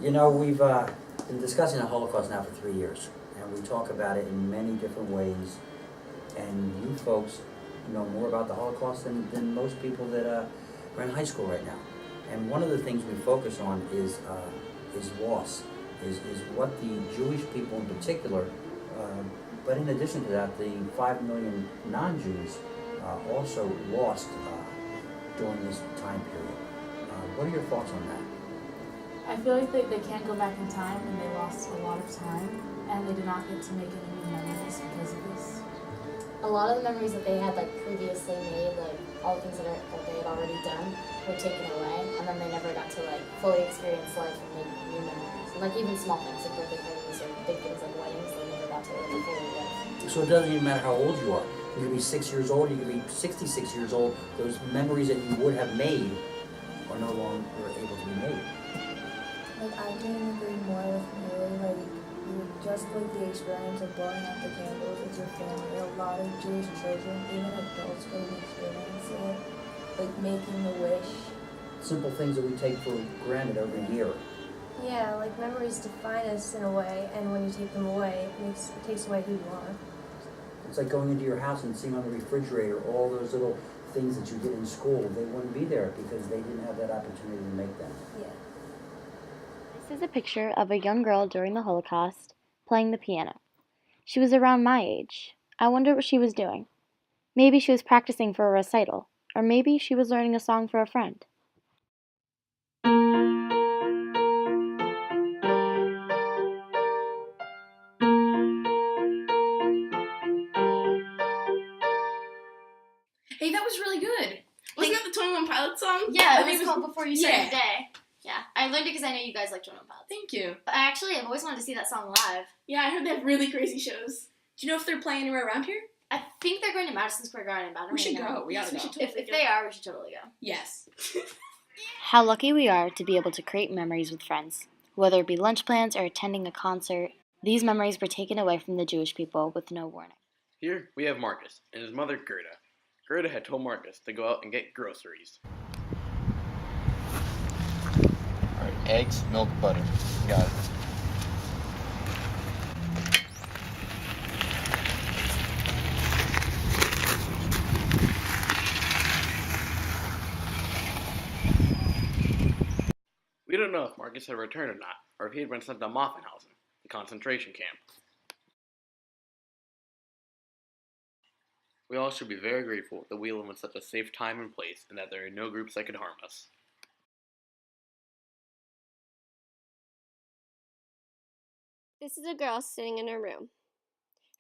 You know, we've been discussing the Holocaust now for 3 years, and we talk about it in many different ways. And you folks know more about the Holocaust than most people that are in high school right now. And one of the things we focus on is loss, is what the Jewish people in particular, but in addition to that, the 5 million non-Jews also lost during this time period. What are your thoughts on that? I feel like they can't go back in time and they lost a lot of time and they did not get to make any new memories because of this. A lot of the memories that they had previously made, all the things that they had already done, were taken away, and then they never got to fully experience life and make new memories. And even small things like birthday parties or big things like weddings, they never got to fully live. So it doesn't even matter how old you are. You could be 6 years old, you could be 66 years old. Those memories that you would have made are no longer able to be made. I couldn't agree more with Haley. Just the experience of blowing out the candles with your family, a lot of Jewish children, even adults, couldn't experience it. Making a wish. Simple things that we take for granted every year. Yeah, memories define us in a way, and when you take them away, it takes away who you are. It's like going into your house and seeing on the refrigerator all those little things that you did in school. They wouldn't be there because they didn't have that opportunity to make them. Yeah. This is a picture of a young girl during the Holocaust playing the piano. She was around my age. I wonder what she was doing. Maybe she was practicing for a recital, or maybe she was learning a song for a friend. Hey, that was really good. Wasn't that the 21 Pilots song? Yeah, it was called Before You Start Yeah. Your Day. Yeah, I learned it because I know you guys like 21 Pilots. Thank you. But I've always wanted to see that song live. Yeah, I heard they have really crazy shows. Do you know if they're playing anywhere around here? I think they're going to Madison Square Garden, but I don't We should really know. go. We gotta go. If they are, we should totally go. Yes. How lucky we are to be able to create memories with friends. Whether it be lunch plans or attending a concert, these memories were taken away from the Jewish people with no warning. Here we have Marcus and his mother Gerda. Gerda had told Marcus to go out and get groceries. Alright, eggs, milk, butter. Got it. We don't know if Marcus had returned or not, or if he had been sent to Moffenhausen, the concentration camp. We all should be very grateful that we live in such a safe time and place, and that there are no groups that could harm us. This is a girl sitting in her room.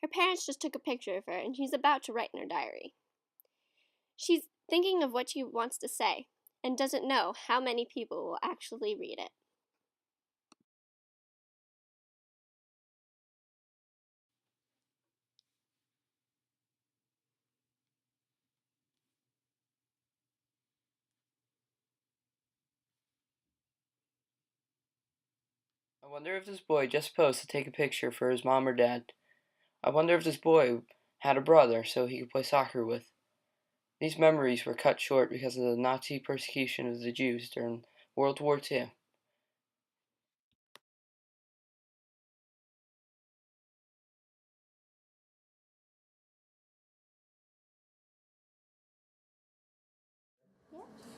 Her parents just took a picture of her, and she's about to write in her diary. She's thinking of what she wants to say, and doesn't know how many people will actually read it. I wonder if this boy just posed to take a picture for his mom or dad. I wonder if this boy had a brother so he could play soccer with. These memories were cut short because of the Nazi persecution of the Jews during World War II.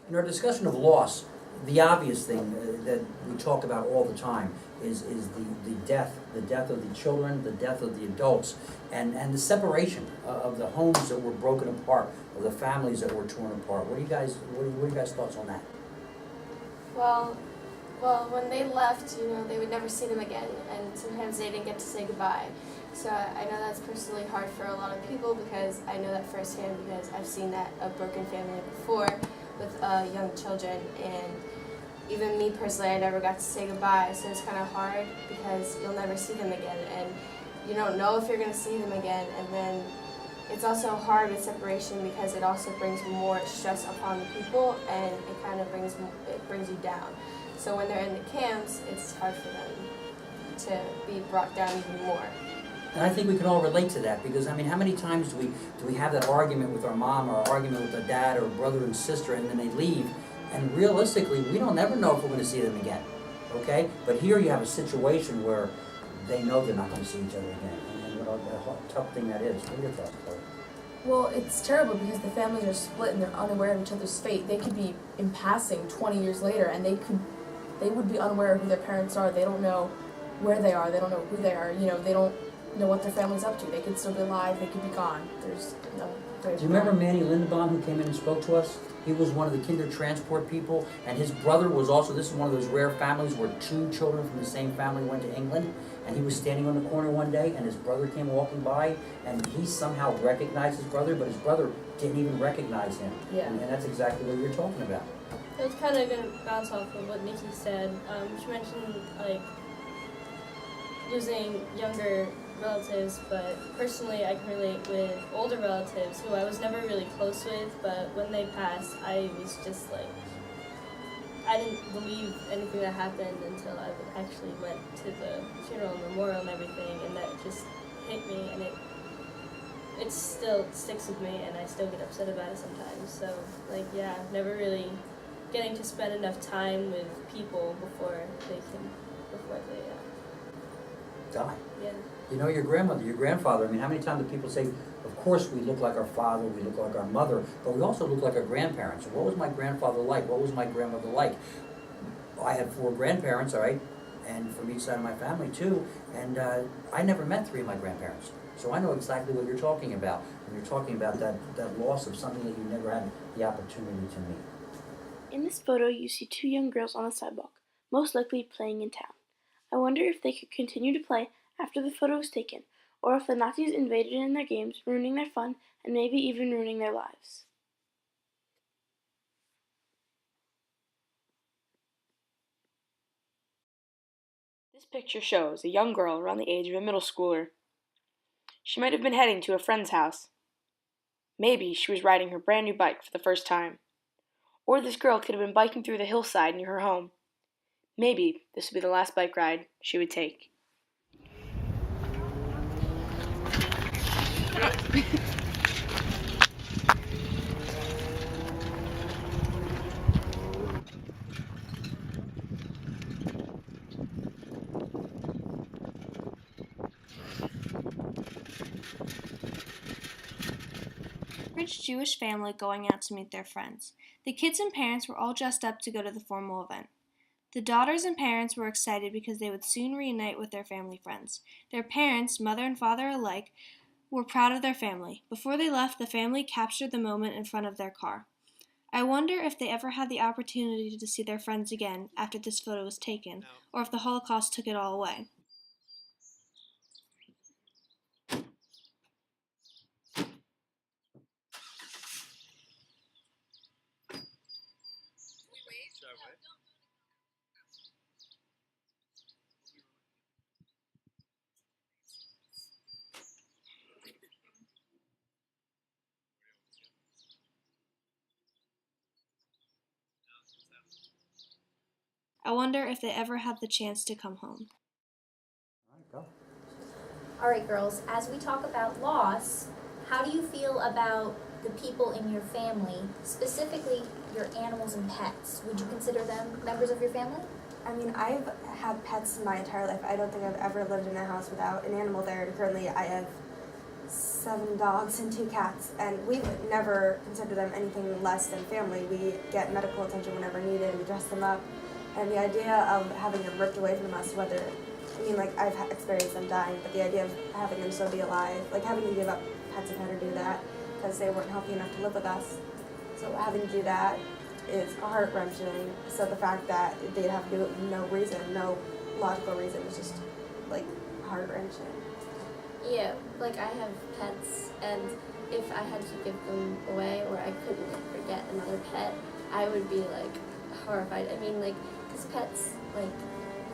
In our discussion of loss, the obvious thing that we talk about all the time is the death of the children, the death of the adults, and the separation of the homes that were broken apart, of the families that were torn apart. What are you guys thoughts on that? Well, when they left, they would never see them again, and sometimes they didn't get to say goodbye. So I know that's personally hard for a lot of people because I know that firsthand because I've seen that a broken family before with young children, and even me personally, I never got to say goodbye, so it's kind of hard because you'll never see them again, and you don't know if you're going to see them again, and then it's also hard with separation because it also brings more stress upon the people, and it kind of brings you down. So when they're in the camps, it's hard for them to be brought down even more. And I think we can all relate to that because, I mean, how many times do we have that argument with our mom or argument with our dad or brother and sister, and then they leave, and realistically, we don't ever know if we're going to see them again. okay? But here you have a situation where they know they're not gonna see each other again, and what a tough thing that is. What are your thoughts, Chloe? Well, it's terrible because the families are split and they're unaware of each other's fate. They could be in passing 20 years later and they would be unaware of who their parents are. They don't know where they are. They don't know who they are. You know, they don't know what their family's up to. They could still be alive. They could be gone. There's no way. Do you remember Manny Lindenbaum who came in and spoke to us? He was one of the kinder transport people, and his brother was also, this is one of those rare families where two children from the same family went to England, and he was standing on the corner one day, and his brother came walking by, and he somehow recognized his brother, but his brother didn't even recognize him. Yeah. And that's exactly what you're talking about. I was kind of going to bounce off of what Nikki said. She mentioned, like, losing younger relatives, but personally I can relate with older relatives who I was never really close with, but when they passed, I was just like, I didn't believe anything that happened until I actually went to the funeral and memorial and everything, and that just hit me, and it still sticks with me, and I still get upset about it sometimes. So, like, yeah, never really getting to spend enough time with people before they Die. yeah. You know, your grandmother, your grandfather, I mean, how many times do people say, of course we look like our father, we look like our mother, but we also look like our grandparents. What was my grandfather like? What was my grandmother like? I have 4 grandparents, all right, and from each side of my family too, and I never met 3 of my grandparents. So I know exactly what you're talking about. And you're talking about that loss of something that you never had the opportunity to meet. In this photo, you see 2 young girls on the sidewalk, most likely playing in town. I wonder if they could continue to play after the photo was taken, or if the Nazis invaded in their games, ruining their fun, and maybe even ruining their lives. This picture shows a young girl around the age of a middle schooler. She might have been heading to a friend's house. Maybe she was riding her brand new bike for the first time. Or this girl could have been biking through the hillside near her home. Maybe this would be the last bike ride she would take. Rich Jewish family going out to meet their friends. The kids and parents were all dressed up to go to the formal event. The daughters and parents were excited because they would soon reunite with their family friends. Their parents, mother and father alike, were proud of their family. Before they left, the family captured the moment in front of their car. I wonder if they ever had the opportunity to see their friends again after this photo was taken, or if the Holocaust took it all away. I wonder if they ever had the chance to come home. Alright girls, as we talk about loss, how do you feel about the people in your family, specifically your animals and pets? Would you consider them members of your family? I mean, I've had pets my entire life. I don't think I've ever lived in a house without an animal there, and currently I have 7 dogs and 2 cats, and we've never considered them anything less than family. We get medical attention whenever needed, we dress them up, and the idea of having them ripped away from us, whether, I mean, like, I've experienced them dying, but the idea of having them still be alive, like having to give up pets, I've had to do that because they weren't healthy enough to live with us. So having to do that is heart-wrenching. So the fact that they'd have to do it for no reason, no logical reason, is just, like, heart-wrenching. Yeah, like I have pets, and if I had to give them away or I couldn't ever get another pet, I would be like horrified. I mean, like, because pets like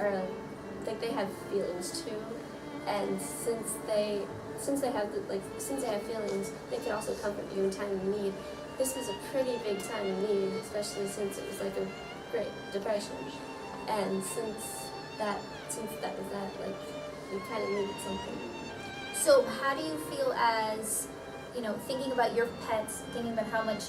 are like they have feelings too, and since they have feelings, they can also comfort you in time of need. This was a pretty big time of need, especially since it was like a Great Depression, and since that was that, like, we kind of needed something. So how do you feel as thinking about your pets, thinking about how much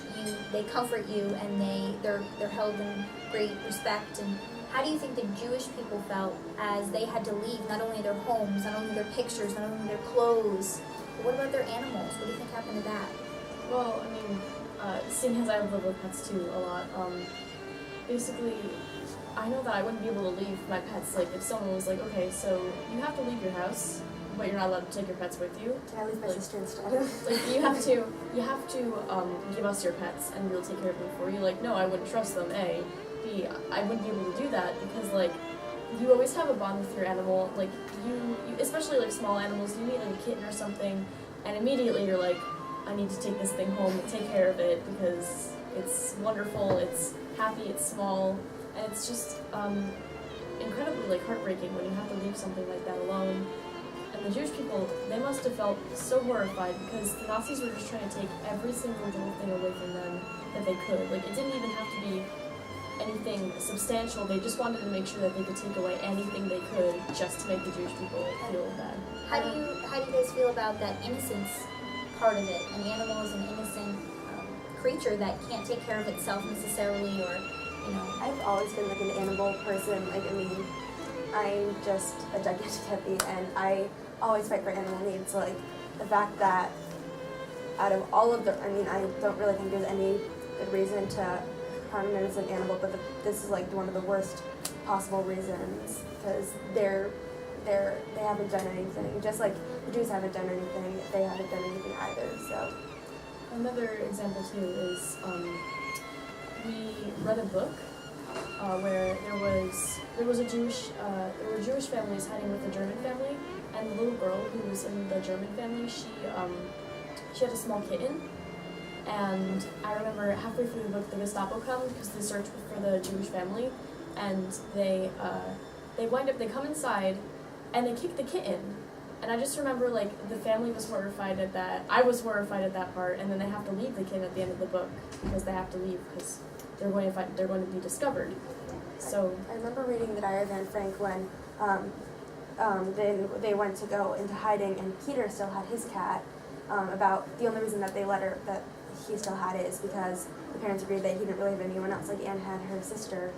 they comfort you, and they're held in great respect. And how do you think the Jewish people felt as they had to leave not only their homes, not only their pictures, not only their clothes, but what about their animals? What do you think happened to that? Well, I mean, seeing as I've lived with pets too a lot, basically, I know that I wouldn't be able to leave my pets. Like, if someone was like, okay, so you have to leave your house, but you're not allowed to take your pets with you. Can I leave my sister instead? Like, you have to give us your pets and we'll take care of them for you. Like, no, I wouldn't trust them, A. B, I wouldn't be able to do that because, like, you always have a bond with your animal. Like, you especially, like, small animals, you meet, like, a kitten or something, and immediately you're like, I need to take this thing home and take care of it because it's wonderful, it's happy, it's small, and it's just incredibly, like, heartbreaking when you have to leave something like that alone. And the Jewish people, they must have felt so horrified because the Nazis were just trying to take every single little thing away from them that they could. Like, it didn't even have to be anything substantial. They just wanted to make sure that they could take away anything they could just to make the Jewish people feel bad. How do you guys feel about that innocence part of it? An animal is an innocent creature that can't take care of itself necessarily, or I've always been like an animal person. Like, I mean, I'm just a gigantic hippie, and I always fight for animal needs. Like, the fact that out of all of I don't really think there's any good reason to harm an innocent animal, but this is like one of the worst possible reasons because they haven't done anything. Just like the Jews haven't done anything, they haven't done anything either. So another example too is we read a book where there were Jewish families hiding with a German family, and the little girl who was in the German family, she had a small kitten. And I remember halfway through the book, the Gestapo come because they search for the Jewish family, and they come inside, and they kick the kitten. And I just remember, like, the family was horrified at that. I was horrified at that part, and then they have to leave the kitten at the end of the book because they have to leave because they're going to be discovered. So I remember reading the Diary of Anne Frank when they went to go into hiding, and Peter still had his cat. About the only reason that he still had it is because the parents agreed that he didn't really have anyone else. Like, Anne had her sister,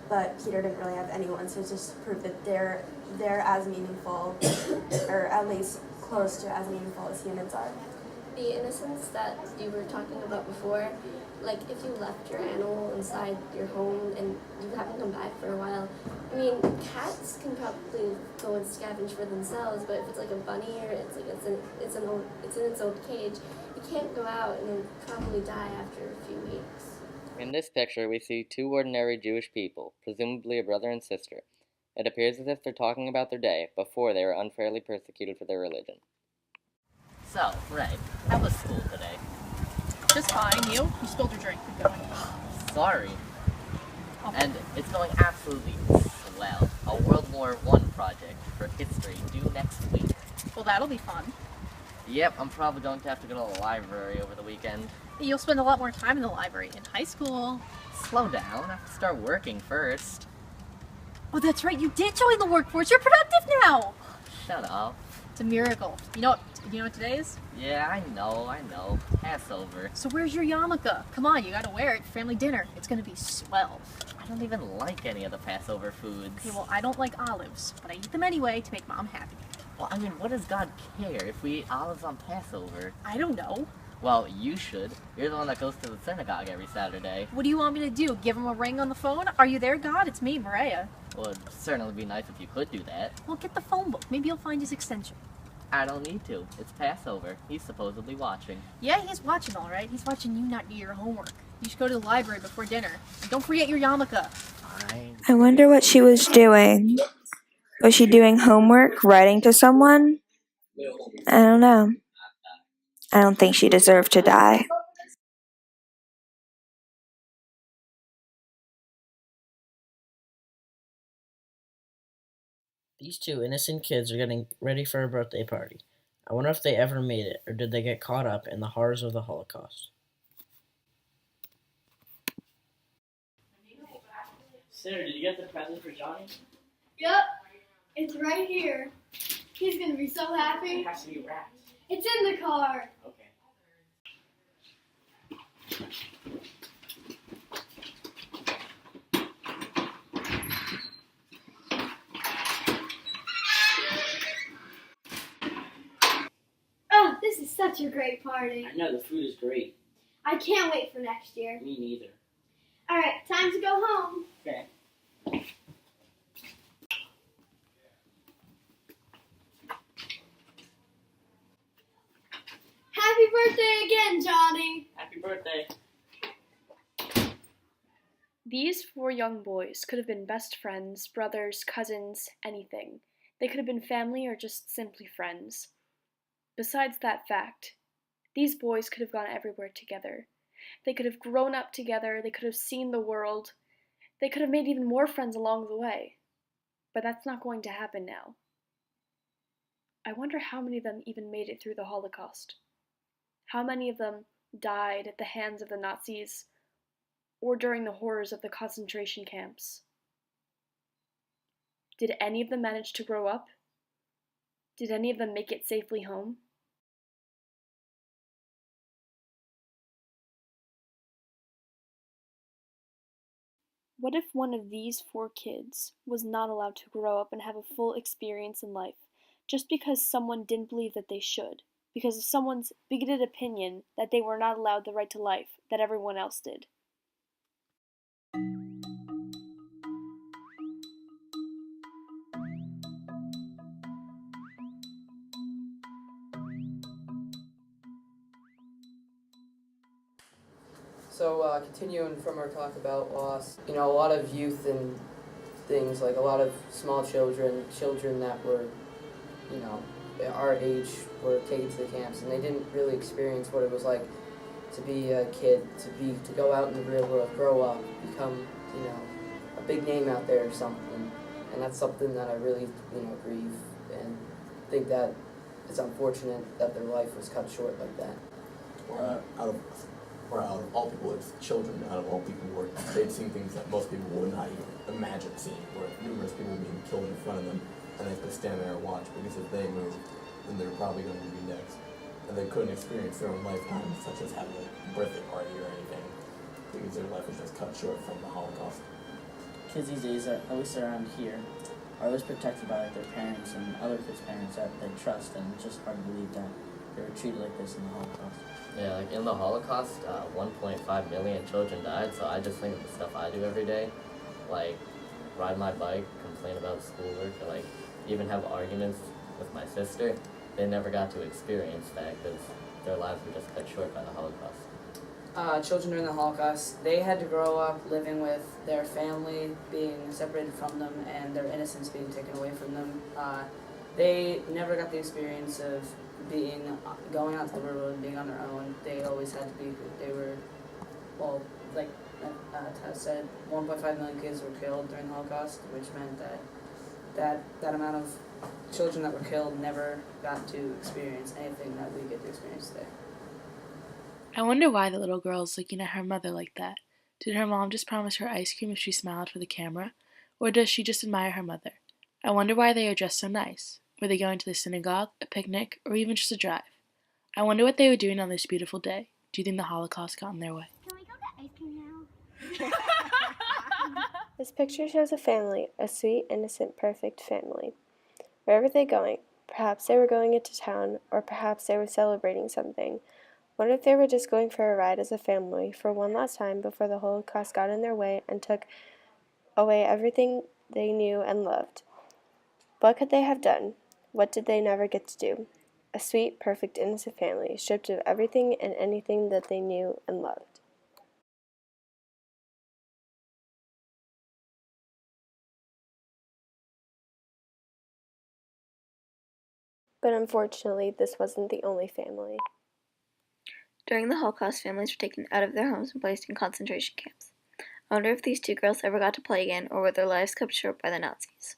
but Peter didn't really have anyone, so it's just proof that they're as meaningful, or at least close to as meaningful as humans are. The innocence that you were talking about before, like, if you left your animal inside your home and you haven't come back for a while, I mean, cats can probably go and scavenge for themselves, but if it's like a bunny or it's in its own cage, it can't go out and then probably die after a few weeks. In this picture, we see two ordinary Jewish people, presumably a brother and sister. It appears as if they're talking about their day before they were unfairly persecuted for their religion. So, Ray, how was school today? Just fine. You spilled your drink. Keep going. Sorry. And it's going absolutely swell. A World War I project for history due next week. Well, that'll be fun. Yep, I'm probably going to have to go to the library over the weekend. You'll spend a lot more time in the library in high school. Slow down. I have to start working first. Oh, that's right. You did join the workforce. You're productive now. Shut up. It's a miracle. You know what today is? Yeah, I know. Passover. So where's your yarmulke? Come on, you gotta wear it for family dinner. It's gonna be swell. I don't even like any of the Passover foods. Okay, well, I don't like olives, but I eat them anyway to make Mom happy. Well, I mean, what does God care if we eat olives on Passover? I don't know. Well, you should. You're the one that goes to the synagogue every Saturday. What do you want me to do? Give him a ring on the phone? Are you there, God? It's me, Mariah. Well, it'd certainly be nice if you could do that. Well, get the phone book. Maybe you'll find his extension. I don't need to. It's Passover. He's supposedly watching. Yeah, he's watching, all right. He's watching you not do your homework. You should go to the library before dinner. And don't forget your yarmulke. Fine. I wonder what she was doing. Was she doing homework, writing to someone? I don't know. I don't think she deserved to die. These two innocent kids are getting ready for a birthday party. I wonder if they ever made it, or did they get caught up in the horrors of the Holocaust? Sarah, did you get the present for Johnny? Yep, it's right here. He's gonna be so happy. It has to be wrapped. It's in the car. Okay. such a great party. I know, the food is great. I can't wait for next year. Me neither. Alright, time to go home. Okay. Happy birthday again, Johnny. Happy birthday. These 4 young boys could have been best friends, brothers, cousins, anything. They could have been family or just simply friends. Besides that fact, these boys could have gone everywhere together. They could have grown up together, they could have seen the world, they could have made even more friends along the way. But that's not going to happen now. I wonder how many of them even made it through the Holocaust. How many of them died at the hands of the Nazis or during the horrors of the concentration camps? Did any of them manage to grow up? Did any of them make it safely home? What if one of these 4 kids was not allowed to grow up and have a full experience in life just because someone didn't believe that they should, because of someone's bigoted opinion that they were not allowed the right to life that everyone else did? So, continuing from our talk about loss, a lot of youth and things, like a lot of small children that were, our age, were taken to the camps, and they didn't really experience what it was like to be a kid, to go out in the real world, grow up, become, a big name out there or something. And that's something that I really, grieve and think that it's unfortunate that their life was cut short like that. Out of all people, it's children out of all people they've seen things that most people would not even imagine seeing, where numerous people being killed in front of them, and they have to stand there and watch, because if they move, then they're probably going to be next. And they couldn't experience their own lifetime, such as having a birthday party or anything, because their life was just cut short from the Holocaust. Kids these days, at least around here, are always protected by their parents and other kids' parents that they trust, and it's just hard to believe that they were treated like this in the Holocaust. Yeah, like in the Holocaust, 1.5 million children died, so I just think of the stuff I do every day, like ride my bike, complain about schoolwork, or like even have arguments with my sister. They never got to experience that because their lives were just cut short by the Holocaust. Children during the Holocaust, they had to grow up living with their family being separated from them and their innocence being taken away from them. They never got the experience of going out to the world and being on their own. They always had to be, like Tess said, 1.5 million kids were killed during the Holocaust, which meant that amount of children that were killed never got to experience anything that we get to experience today. I wonder why the little girl is looking at her mother like that. Did her mom just promise her ice cream if she smiled for the camera? Or does she just admire her mother? I wonder why they are dressed so nice. Were they going to the synagogue, a picnic, or even just a drive? I wonder what they were doing on this beautiful day. Do you think the Holocaust got in their way? Can we go get ice cream now? This picture shows a family, a sweet, innocent, perfect family. Where were they going? Perhaps they were going into town, or perhaps they were celebrating something. What if they were just going for a ride as a family for one last time before the Holocaust got in their way and took away everything they knew and loved? What could they have done? What did they never get to do? A sweet, perfect, innocent family, stripped of everything and anything that they knew and loved. But unfortunately, this wasn't the only family. During the Holocaust, families were taken out of their homes and placed in concentration camps. I wonder if these 2 girls ever got to play again, or were their lives cut short by the Nazis.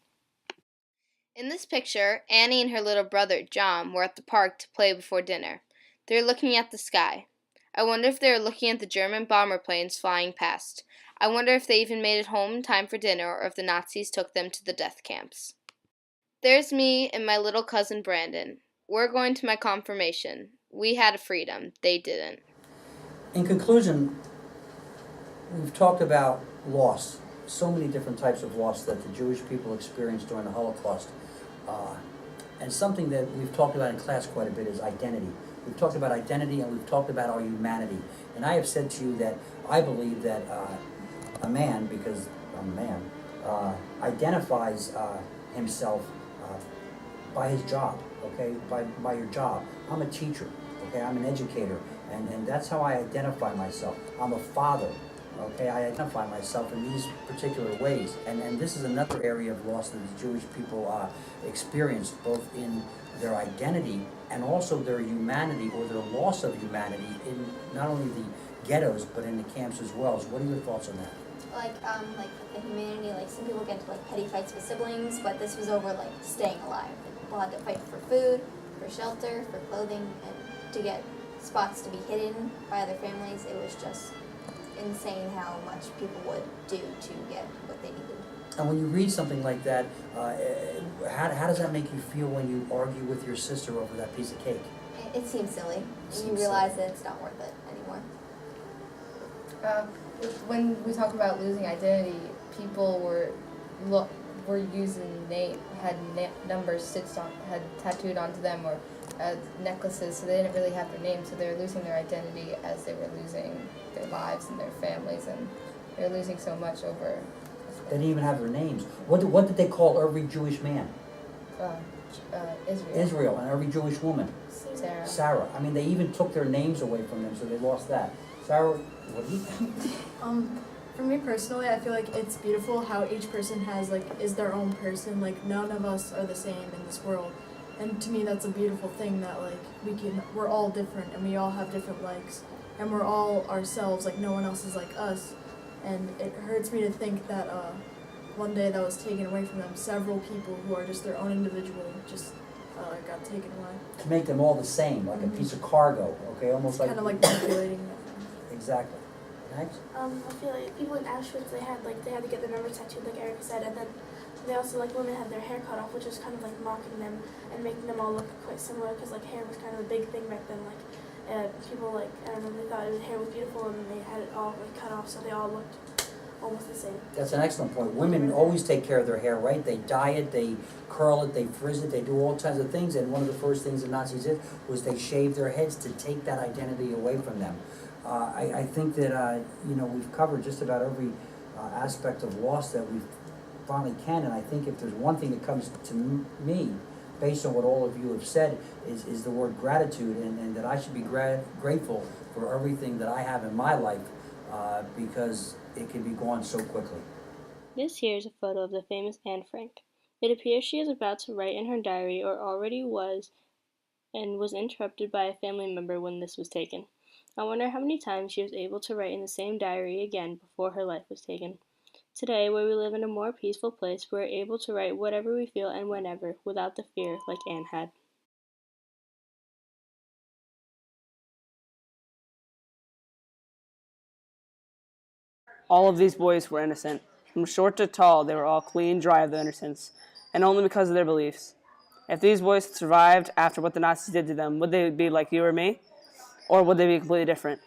In this picture, Annie and her little brother, John, were at the park to play before dinner. They were looking at the sky. I wonder if they were looking at the German bomber planes flying past. I wonder if they even made it home in time for dinner, or if the Nazis took them to the death camps. There's me and my little cousin Brandon. We're going to my confirmation. We had a freedom. They didn't. In conclusion, we've talked about loss, so many different types of loss that the Jewish people experienced during the Holocaust. And something that we've talked about in class quite a bit is identity. we've talked about identity, and we've talked about our humanity. And I have said to you that I believe that a man, because I'm a man, identifies himself by his job, okay, by your job. I'm a teacher, okay, I'm an educator, and that's how I identify myself. I'm a father, okay, I identify myself in these particular ways. And this is another area of loss that the Jewish people experienced, both in their identity and also their humanity, or their loss of humanity, in not only the ghettos, but in the camps as well. So what are your thoughts on that? Like the humanity, like some people get into like petty fights with siblings, but this was over like staying alive. Like, people had to fight for food, for shelter, for clothing, and to get spots to be hidden by other families. It was just insane how much people would do to get what they needed. And when you read something like that, how does that make you feel when you argue with your sister over that piece of cake? It seems silly. You realize that it's not worth it anymore. When we talk about losing identity, people were using numbers stitched on, had tattooed onto them, or necklaces, so they didn't really have their names. So they were losing their identity as they were losing their lives and their families, and they were losing so much over. They didn't even have their names. What did they call every Jewish man? Israel. Israel, and every Jewish woman? Sarah. Sarah. I mean, they even took their names away from them, so they lost that. Sarah, what do you think? For me personally, I feel like it's beautiful how each person is their own person. Like, none of us are the same in this world. And to me, that's a beautiful thing that we're all different and we all have different likes. And we're all ourselves, like no one else is like us. And it hurts me to think that one day that was taken away from them. Several people who are just their own individual just got taken away. To make them all the same, like a piece of cargo, okay? Almost Kind of like manipulating them. Exactly. Next? I feel like people in Auschwitz, they had to get their numbers tattooed, like Erica said, and then they also, women had their hair cut off, which was kind of mocking them and making them all look quite similar, because hair was kind of a big thing back then. People I don't know, they thought hair was beautiful, and they had it all cut off, so they all looked almost the same. That's an excellent point. Women always take care of their hair, right? They dye it, they curl it, they frizz it, they do all kinds of things, and one of the first things the Nazis did was they shaved their heads to take that identity away from them. I think that we've covered just about every aspect of loss that we finally can, and I think if there's one thing that comes to me, based on what all of you have said, is the word gratitude, and that I should be grateful for everything that I have in my life, because it can be gone so quickly. This here is a photo of the famous Anne Frank. It appears she is about to write in her diary, or already was, and was interrupted by a family member when this was taken. I wonder how many times she was able to write in the same diary again before her life was taken. Today, where we live in a more peaceful place, we are able to write whatever we feel and whenever, without the fear like Anne had. All of these boys were innocent. From short to tall, they were all clean dry of their innocence, and only because of their beliefs. If these boys had survived after what the Nazis did to them, would they be like you or me? Or would they be completely different?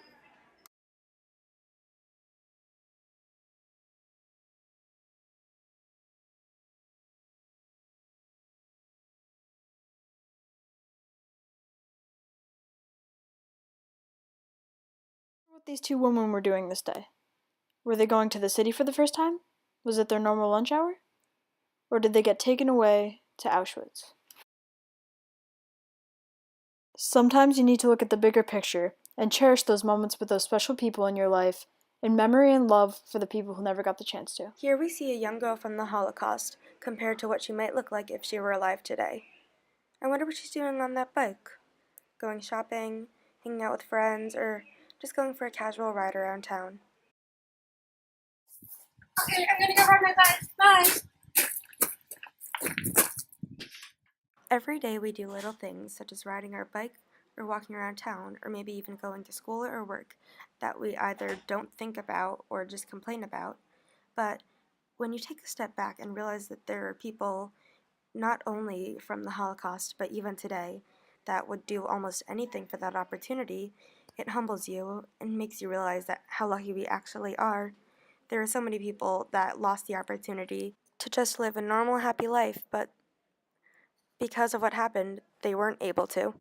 What these two women were doing this day. Were they going to the city for the first time? Was it their normal lunch hour? Or did they get taken away to Auschwitz? Sometimes you need to look at the bigger picture and cherish those moments with those special people in your life, in memory and love for the people who never got the chance to. Here we see a young girl from the Holocaust compared to what she might look like if she were alive today. I wonder what she's doing on that bike. Going shopping, hanging out with friends, or just going for a casual ride around town. Okay, I'm gonna go ride my bike. Bye! Every day we do little things such as riding our bike or walking around town, or maybe even going to school or work, that we either don't think about or just complain about. But when you take a step back and realize that there are people, not only from the Holocaust, but even today, that would do almost anything for that opportunity, it humbles you and makes you realize that how lucky we actually are. There are so many people that lost the opportunity to just live a normal, happy life, but because of what happened, they weren't able to.